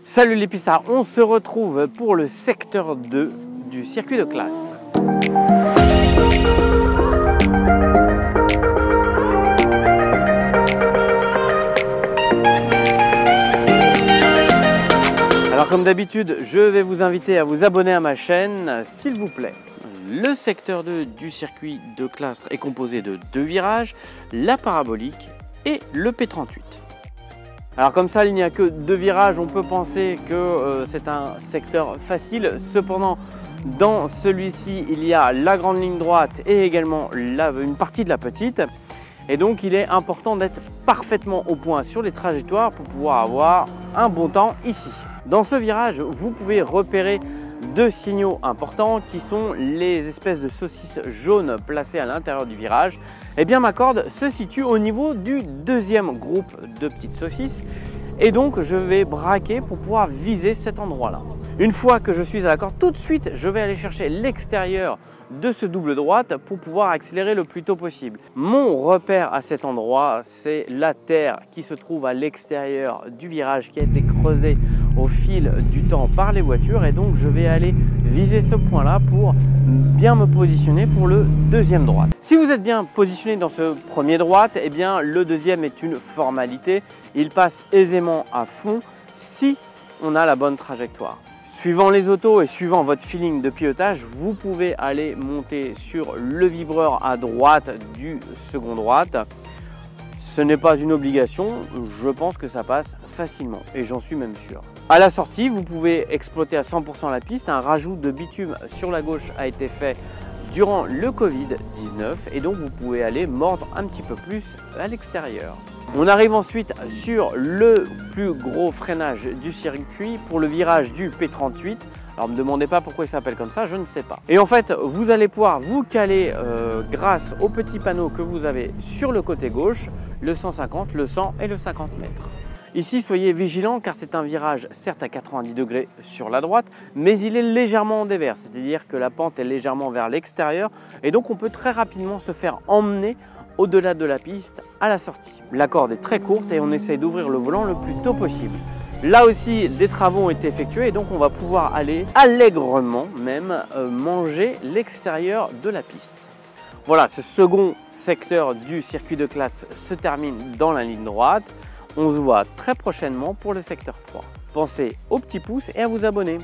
Salut les pistards, on se retrouve pour le secteur 2 du circuit de classe. Alors comme d'habitude, je vais vous inviter à vous abonner à ma chaîne, s'il vous plaît. Le secteur 2 du circuit de classe est composé de 2 virages, la parabolique et le P38. Alors comme ça, il n'y a que 2 virages, on peut penser que c'est un secteur facile. Cependant, dans celui-ci, il y a la grande ligne droite et également une partie de la petite. Et donc, il est important d'être parfaitement au point sur les trajectoires pour pouvoir avoir un bon temps ici. Dans ce virage, vous pouvez repérer 2 signaux importants qui sont les espèces de saucisses jaunes placées à l'intérieur du virage. Eh bien, ma corde se situe au niveau du 2e groupe de petites saucisses et donc je vais braquer pour pouvoir viser cet endroit-là. Une fois que je suis à la corde, tout de suite, je vais aller chercher l'extérieur de ce double droite pour pouvoir accélérer le plus tôt possible. Mon repère à cet endroit, c'est la terre qui se trouve à l'extérieur du virage qui a été creusée au fil du temps par les voitures et donc je vais aller viser ce point-là pour bien me positionner pour le 2e droite. Si vous êtes bien positionné dans ce premier droite, eh bien le 2e est une formalité. Il passe aisément à fond si on a la bonne trajectoire. Suivant les autos et suivant votre feeling de pilotage, vous pouvez aller monter sur le vibreur à droite du second droite. Ce n'est pas une obligation, je pense que ça passe facilement et j'en suis même sûr. À la sortie, vous pouvez exploiter à 100% la piste. Un rajout de bitume sur la gauche a été fait durant le Covid-19 et donc vous pouvez aller mordre un petit peu plus à l'extérieur. On arrive ensuite sur le plus gros freinage du circuit pour le virage du P38. Alors ne me demandez pas pourquoi il s'appelle comme ça, je ne sais pas. Et en fait, vous allez pouvoir vous caler grâce au petit panneau que vous avez sur le côté gauche, le 150, le 100 et le 50 mètres. Ici, soyez vigilants car c'est un virage certes à 90 degrés sur la droite, mais il est légèrement en dévers, c'est-à-dire que la pente est légèrement vers l'extérieur et donc on peut très rapidement se faire emmener au-delà de la piste à la sortie. La corde est très courte et on essaye d'ouvrir le volant le plus tôt possible. Là aussi, des travaux ont été effectués et donc on va pouvoir aller allègrement même manger l'extérieur de la piste. Voilà, ce second secteur du circuit de classe se termine dans la ligne droite. On se voit très prochainement pour le secteur 3. Pensez au petit pouce et à vous abonner.